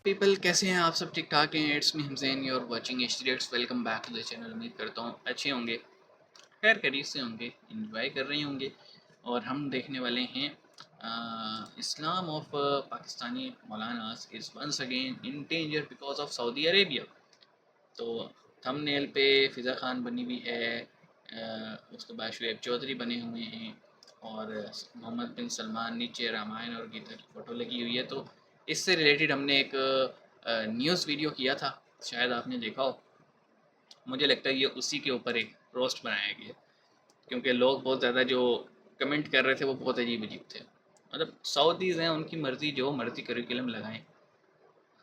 People कैसे हैं आप सब? ठीक ठाक हैं? It's me Hamzain, you are watching HD Eats. Welcome back to the channel. उम्मीद करता हूँ अच्छे होंगे, खैर खैरियत से होंगे, एंजॉय कर रहे होंगे। और हम देखने वाले हैं Islam of Pakistani maulanas is once again in danger because of Saudi Arabia. तो थंबनेल पे फ़िज़ा खान बनी हुई है, उसके बाद शुएब चौधरी बने हुए हैं और मोहम्मद बिन सलमान नीचे रामायण और गीता की फ़ोटो लगी हुई है। तो इससे रिलेटेड हमने एक न्यूज़ वीडियो किया था, शायद आपने देखा हो। मुझे लगता है ये उसी के ऊपर एक रोस्ट बनाया गया, क्योंकि लोग बहुत ज़्यादा जो कमेंट कर रहे थे वो बहुत अजीब अजीब थे। मतलब सऊदीज़ हैं, उनकी मर्ज़ी, जो मर्ज़ी करिकुलम लगाएं,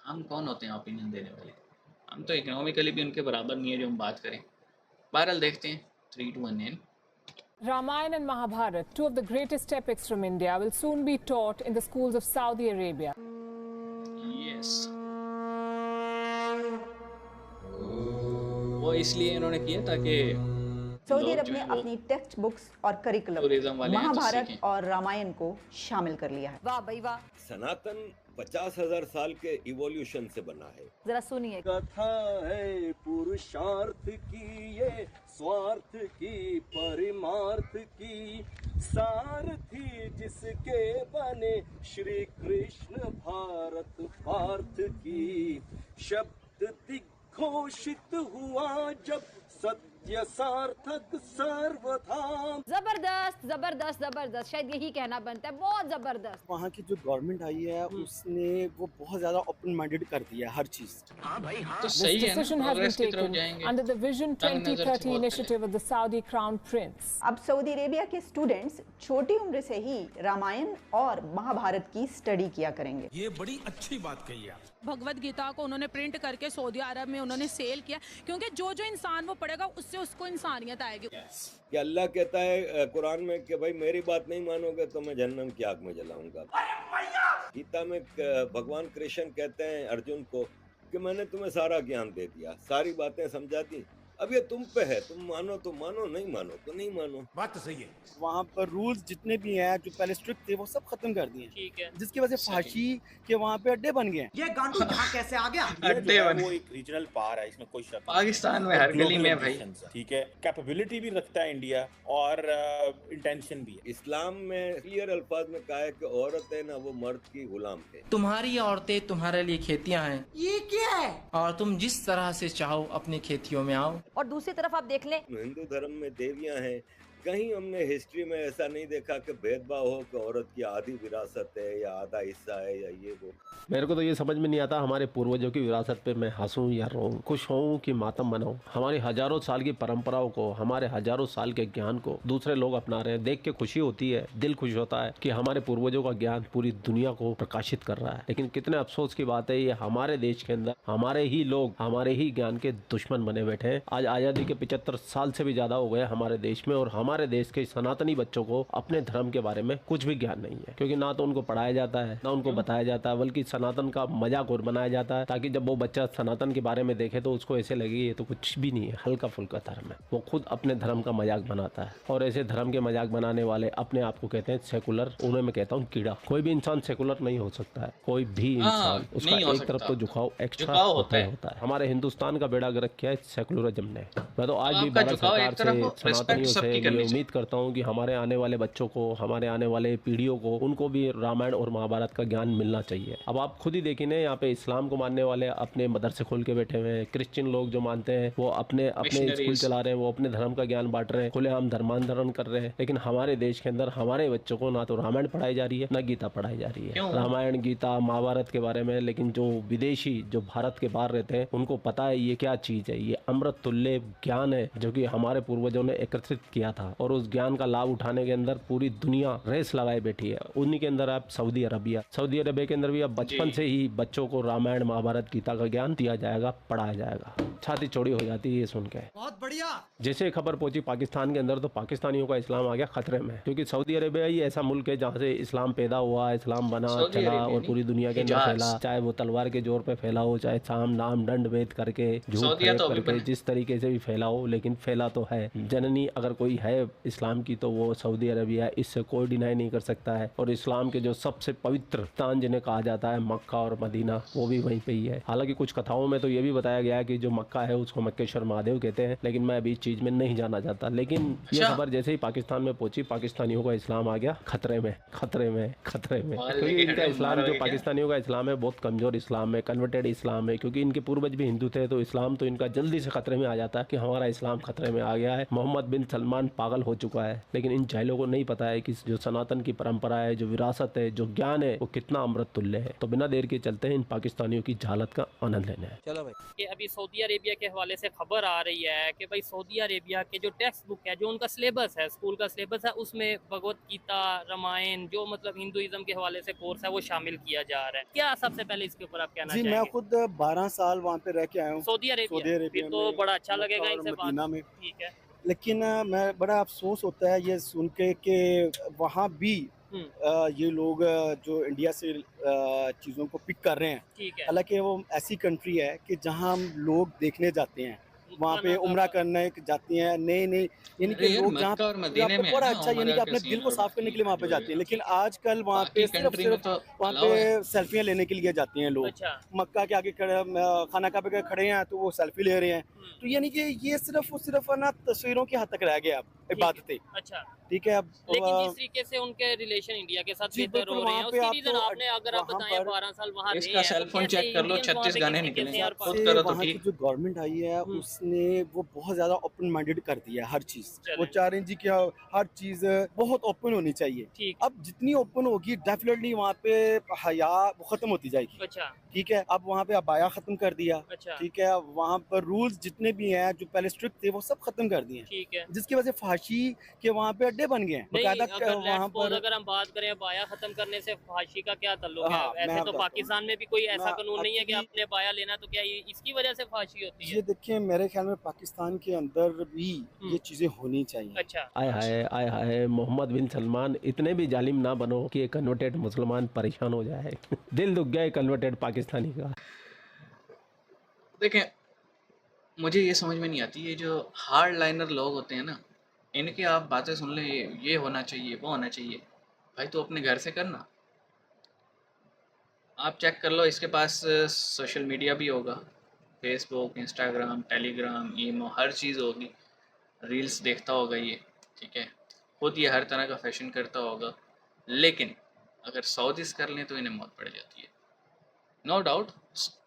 हम कौन होते हैं ओपिनियन देने वाले? हम तो इकोनॉमिकली भी उनके बराबर नहीं है जो हम बात करें। बहरहाल देखते हैं 3, 2, 1 and Ramayana and Mahabharata, two of the greatest epics from India, will soon be taught in the schools of Saudi Arabia. Yes, वो इसलिए इन्होंने किया ताकि सऊदी लोग अरब जो ने है वो अपनी टेक्स्ट बुक्स और करिकुलम टूरिज्म वाले हैं तो महाभारत सीखें। और रामायण को शामिल कर लिया है। वाह भाई वाह, सनातन 50,000 साल के इवोल्यूशन से बना है। जरा सुनिए। कथा है पुरुषार्थ की, ये स्वार्थ की, परिमार्थ की, सारथी जिसके बने श्री कृष्ण भारत पार्थ की। शब्द दिग्घोषित हुआ जब सत्य सार्थक सर्वधाम। जबरदस्त जबरदस्त जबरदस्त, शायद यही कहना बनता है, बहुत जबरदस्त। वहाँ की जो गवर्नमेंट आई है उसने वो बहुत ज्यादा ओपन माइंडेड कर दिया है हर चीज। तो This सही है ना, decision has been प्रोग्रेस की तरफ taken जाएंगे। under the Vision तंग नज़र से 2030 बहुत initiative of the Saudi Crown Prince. अब सऊदी अरेबिया के स्टूडेंट्स छोटी उम्र से ही रामायण और महाभारत की स्टडी किया करेंगे। ये बड़ी अच्छी बात कही है। भगवत गीता को उन्होंने प्रिंट करके सऊदी अरब में उन्होंने सेल किया, क्योंकि जो जो इंसान वो पढ़ेगा उससे उसको इंसानियत आएगी। कि अल्लाह कहता है कुरान में कि भाई मेरी बात नहीं मानोगे तो मैं जहन्नम की आग में जलाऊंगा। गीता में भगवान कृष्ण कहते हैं अर्जुन को कि मैंने तुम्हें सारा ज्ञान दे दिया, सारी बातें समझा दी, अब ये तुम पे है, तुम मानो तो मानो, नहीं मानो तो नहीं मानो। बात तो सही है। वहाँ पर रूल्स जितने भी हैं जो पहले स्ट्रिक्ट थे वो सब खत्म कर दिए, ठीक है, जिसकी वजह से फांसी के वहाँ पे अड्डे बन गए हैं। ये गांडू यहाँ कैसे आ गया? अड्डे बने। वो एक रीजनल पावर है, इसमें कोई शक नहीं। पाकिस्तान में हर गली में है भाई। ठीक है, कैपेबिलिटी भी रखता है इंडिया और इंटेंशन भी है। इस्लाम में क्लियर अल्फाज में कहा है कि औरत है ना वो मर्द की गुलाम है। तुम्हारी औरतें तुम्हारे लिए खेतियां हैं, ये क्या है? और तुम जिस तरह से चाहो अपनी खेतियों में आओ। और दूसरी तरफ आप देख लें, हिंदू धर्म में देवियां हैं, कहीं हमने हिस्ट्री में ऐसा नहीं देखा कि भेदभाव हो कि औरत की आधी विरासत है या आधा हिस्सा है या ये वो। मेरे को तो ये समझ में नहीं आता हमारे पूर्वजों की विरासत पे मैं हंसूं या रोऊं, खुश होऊं कि मातम मनाऊं। हमारी हजारों साल की परंपराओं को, हमारे हजारों साल के ज्ञान को दूसरे लोग अपना रहे हैं, देख के खुशी होती है, दिल खुश होता है कि हमारे पूर्वजों का ज्ञान पूरी दुनिया को प्रकाशित कर रहा है। लेकिन कितने अफसोस की बात है, ये हमारे देश के अंदर हमारे ही लोग हमारे ही ज्ञान के दुश्मन बने बैठे हैं। आज आज़ादी के 75 साल से भी ज्यादा हो गए हमारे देश में, और हमारे देश के सनातनी बच्चों को अपने धर्म के बारे में कुछ भी ज्ञान नहीं है, क्योंकि ना तो उनको पढ़ाया जाता है ना उनको बताया जाता है, बल्कि सनातन का मजाक और बनाया जाता है ताकि जब वो बच्चा सनातन के बारे में देखे तो उसको ऐसे लगे ये तो कुछ भी नहीं है, हल्का फुल्का धर्म है। वो खुद अपने धर्म का मजाक बनाता है, और ऐसे धर्म के मजाक बनाने वाले अपने आप को कहते हैं सेकुलर। उन्हें मैं कहता हूँ कीड़ा। कोई भी इंसान सेकुलर नहीं हो सकता है, कोई भी इंसान, उसका एक तरफ तो झुकाव एक्स्ट्रा होता है। हमारे हिंदुस्तान का बेड़ा गर्क किया है सेकुलरिज्म ने। मैं तो आज भी भारत सरकार से, सनातनियों से ये उम्मीद करता हूँ कि हमारे आने वाले बच्चों को, हमारे आने वाले पीढ़ियों को, उनको भी रामायण और महाभारत का ज्ञान मिलना चाहिए। अब आप खुद ही देखिए ना, यहाँ पे इस्लाम को मानने वाले अपने मदरसे खोल के बैठे हुए हैं, क्रिश्चियन लोग जो मानते हैं वो अपने स्कूल चला रहे हैं, वो अपने धर्म का ज्ञान बांट रहे हैं, खुलेआम धर्मांतरण कर रहे हैं। लेकिन हमारे देश के अंदर हमारे बच्चों को ना तो रामायण पढ़ाई जा रही है ना गीता पढ़ाई जा रही है, रामायण गीता महाभारत के बारे में। लेकिन जो विदेशी, जो भारत के बाहर रहते हैं, उनको पता है ये क्या चीज है, ये अमृत तुल्य ज्ञान है जो कि हमारे पूर्वजों ने एकत्रित किया था, और उस ज्ञान का लाभ उठाने के अंदर पूरी दुनिया रेस लगाए बैठी है। उन्हीं के अंदर आप सऊदी अरबिया के अंदर भी अब बचपन से ही बच्चों को रामायण महाभारत गीता का ज्ञान दिया जाएगा, पढ़ाया जाएगा। छाती चौड़ी हो जाती है ये सुन के। बहुत बढ़िया। जैसे खबर पहुंची पाकिस्तान के अंदर तो पाकिस्तानियों का इस्लाम आ गया खतरे में, क्योंकि सऊदी अरेबिया ही ऐसा मुल्क है जहाँ से इस्लाम पैदा हुआ, इस्लाम बना चला और पूरी दुनिया के अंदर फैला। चाहे वो तलवार के जोर पे फैला हो, चाहे साम नाम दंड वेद करके झूठ करके जिस तरीके से भी फैला हो, लेकिन फैला तो है। जननी अगर कोई है है इस्लाम की तो वो सऊदी अरबिया, इससे कोई डिनाई नहीं कर सकता है। और इस्लाम के जो सबसे पवित्र स्थान जिन्हें कहा जाता है मक्का और मदीना, वो भी वहीं पे ही है। हालांकि कुछ कथाओं में तो ये भी बताया गया है कि जो मक्का है उसको मक्केश्वर महादेव कहते हैं, लेकिन मैं अभी इस चीज में नहीं जाना चाहता। लेकिन ये खबर जैसे ही पाकिस्तान में पहुंची, पाकिस्तानियों का इस्लाम आ गया खतरे में, खतरे में, खतरे में। क्योंकि इनका इस्लाम, जो पाकिस्तानियों का इस्लाम है, बहुत कमजोर इस्लाम है, कन्वर्टेड इस्लाम है। क्योंकि इनके पूर्वज भी हिंदू थे, तो इस्लाम तो इनका जल्दी से खतरे में आ जाता है कि हमारा इस्लाम खतरे में आ गया है, मोहम्मद बिन सलमान पागल हो चुका है। लेकिन इन जाहिलों को नहीं पता है कि जो सनातन की परंपरा है, जो विरासत है, जो ज्ञान है, वो कितना अमृत तुल्य है। तो बिना देर के चलते हैं इन पाकिस्तानियों की जहालत का आनंद लेने है। चलो भाई, कि अभी सऊदी अरेबिया के हवाले से खबर आ रही है कि भाई सऊदी अरेबिया के जो टेक्स्ट बुक है, जो उनका सिलेबस है, स्कूल का सिलेबस है, उसमें भगवत गीता, रामायण, जो मतलब हिंदुइज्म के हवाले से कोर्स है, वो शामिल किया जा रहा है। क्या सबसे पहले इसके ऊपर आप कहना चाहेंगे? मैं खुद 12 साल वहाँ पे रह के आया हूँ, सऊदी अरेबिया। फिर तो बड़ा अच्छा लगेगा इनसे मदीना में। ठीक है। लेकिन मैं बड़ा अफसोस होता है ये सुन के कि वहाँ भी ये लोग जो इंडिया से चीज़ों को पिक कर रहे हैं। हालांकि वो ऐसी कंट्री है कि जहाँ हम लोग देखने जाते हैं, वहाँ पे उम्रा करने जाती हैं, नए यानी कि लोग जहाँ पे बड़ा अच्छा, यानी कि अपने दिल को साफ करने के लिए वहाँ पे जाते हैं। लेकिन आजकल वहाँ पे सिर्फ वहाँ पे सेल्फियाँ लेने के लिए जाते हैं लोग। मक्का के आगे खाना काबा पे खड़े हैं तो वो सेल्फी ले रहे हैं। तो यानी कि ये सिर्फ ना तस्वीरों की हद तक रह गया अब इबादतें। अच्छा, ठीक है। अब लेकिन जिस तरीके से उनके रिलेशन इंडिया के साथ बेहतर हो रहे हैं, उसकी रीजन आपने अगर आप बताएं 12 साल वहाँ रहे हैं, इसका सेल फोन चेक कर लो, 36 गाने निकले, खुद करो तो ठीक। जो गवर्नमेंट आई है उसने वो बहुत ज्यादा ओपन माइंडेड कर दिया है हर चीज। वो चाह रहे हैं जी कि हर चीज बहुत ओपन होनी चाहिए। अब जितनी ओपन होगी डेफिनेटली वहाँ पे हया वो खत्म होती जाएगी। अच्छा, ठीक है। अब वहाँ पे अबाया खत्म कर दिया। अच्छा, ठीक है। वहाँ पर रूल्स जितने भी हैं जो पहले स्ट्रिक्ट थे वो सब खत्म कर दिए। ठीक है। जिसकी वजह से फांसी के वहाँ पे अड्डे बन गए हैं। वहाँ पर अगर हम बात करें बाया खत्म करने से फांसी का क्या ताल्लुक है? ऐसे तो पाकिस्तान में भी कोई ऐसा कानून नहीं है कि आपने बाया लेना तो क्या इसकी वजह से फांसी होती है? ये देखिए, मेरे ख्याल में पाकिस्तान के अंदर भी ये चीजें होनी चाहिए। अच्छा। आय हाय मोहम्मद बिन सलमान, इतने भी जालिम ना बनो कि कन्वर्टेड मुसलमान परेशान हो जाए। दिल दुख गया कन्वर्टेड पाकिस्तानी का। देखें, मुझे ये समझ में नहीं आती, ये जो हार्ड लाइनर लोग होते हैं ना, इनके आप बातें सुन ले, ये होना चाहिए, वो होना चाहिए। भाई तो अपने घर से करना। आप चेक कर लो, इसके पास सोशल मीडिया भी होगा, फेसबुक, इंस्टाग्राम, टेलीग्राम, ईमो, हर चीज़ होगी। रील्स देखता होगा ये, ठीक है। खुद ये हर तरह का फैशन करता होगा। लेकिन अगर सऊदीज़ कर लें तो इन्हें मौत पड़ जाती है। नो डाउट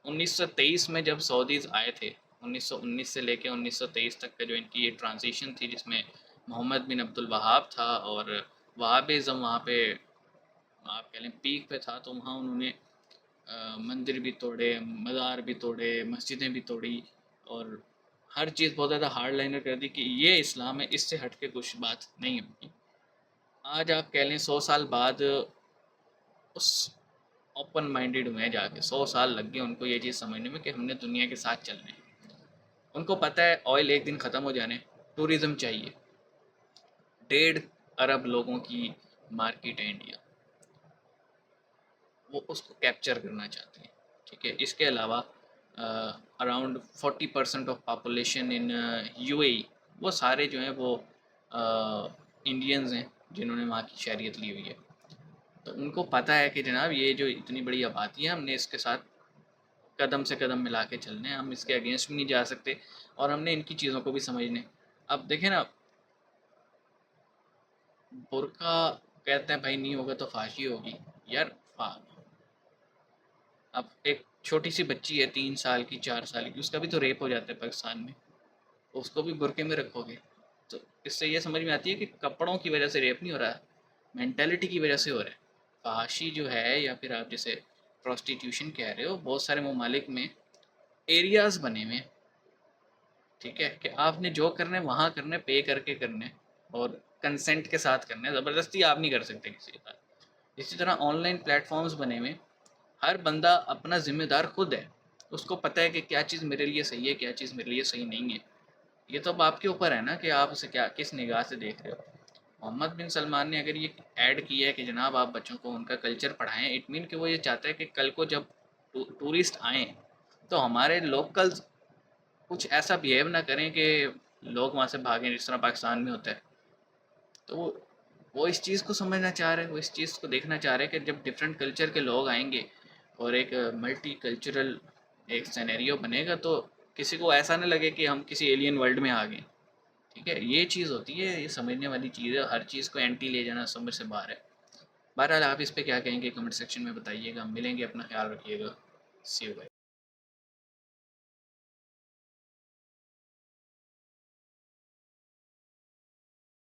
1923 में जब सऊदीज़ आए थे, 1919 से लेके 1923 तक का जो इनकी ये ट्रांजिशन थी, जिसमें मोहम्मद बिन अब्दुल वहाब था और वहाबिज़म वहाँ पे आप कह लें पीक पे था, तो वहाँ उन्होंने मंदिर भी तोड़े, मज़ार भी तोड़े, मस्जिदें भी तोड़ी और हर चीज़ बहुत ज़्यादा हार्ड लाइनर कर दी कि ये इस्लाम है, इससे हट के कुछ बात नहीं होगी। आज आप कह लें 100 साल बाद उस ओपन माइंडेड हुए जाके, 100 साल लग गए उनको ये चीज़ समझने में कि हमने दुनिया के साथ चलना है। उनको पता है ऑयल एक दिन ख़त्म हो जाने, टूरिज़्म चाहिए। 1.5 अरब लोगों की मार्केट है इंडिया, वो उसको कैप्चर करना चाहते हैं, ठीक है। इसके अलावा around 40% of population in UAE, वो सारे जो हैं वो इंडियंस हैं जिन्होंने वहाँ की शहरियत ली हुई है। तो उनको पता है कि जनाब ये जो इतनी बड़ी आबादी है, हमने इसके साथ कदम से कदम मिला के चलने हैं, हम इसके अगेंस्ट भी नहीं जा सकते और हमने इनकी चीज़ों को भी समझने। अब देखें ना, बुर्का कहते हैं भाई नहीं होगा तो फांसी होगी यार। अब एक छोटी सी बच्ची है 3 साल की, 4 साल की, उसका भी तो रेप हो जाता है पाकिस्तान में, उसको भी बुर्के में रखोगे? तो इससे ये समझ में आती है कि कपड़ों की वजह से रेप नहीं हो रहा है, मेंटालिटी की वजह से हो रहा है। फांसी जो है, या फिर आप जैसे प्रोस्टिट्यूशन कह रहे हो, बहुत सारे ममालिक में एरियाज़ बने हुए हैं, ठीक है, कि आपने जो करना है वहाँ करना है, पे करके करना है और कंसेंट के साथ करना है, ज़बरदस्ती आप नहीं कर सकते किसी के साथ। इसी तरह ऑनलाइन प्लेटफॉर्म्स बने हुए, हर बंदा अपना ज़िम्मेदार खुद है, उसको पता है कि क्या चीज़ मेरे लिए सही है, क्या चीज़ मेरे लिए सही नहीं है। ये तो अब आपके ऊपर है ना कि आप उसे क्या किस निगाह से देख रहे हो। मोहम्मद बिन सलमान ने अगर ये ऐड किया है कि जनाब आप बच्चों को उनका कल्चर पढ़ाएं, इट मीन कि वो ये चाहता है कि कल को जब टूरिस्ट आएँ तो हमारे लोकल्स कुछ ऐसा बिहेव ना करें कि लोग वहाँ से भागें, जिस तरह पाकिस्तान में होता है। तो वो इस चीज़ को समझना चाह रहे हैं, वो इस चीज़ को देखना चाह रहे हैं कि जब डिफरेंट कल्चर के लोग आएंगे और एक मल्टी कल्चरल एक सिनेरियो बनेगा तो किसी को ऐसा ना लगे कि हम किसी एलियन वर्ल्ड में आ गए। ठीक है, ये चीज़ होती है, ये समझने वाली चीज़ है। हर चीज़ को एंटी ले जाना समझ से बाहर है। बहरहाल आप इस पे क्या कहेंगे कमेंट सेक्शन में बताइएगा। मिलेंगे, अपना ख्याल रखिएगा। सी यू गाइस।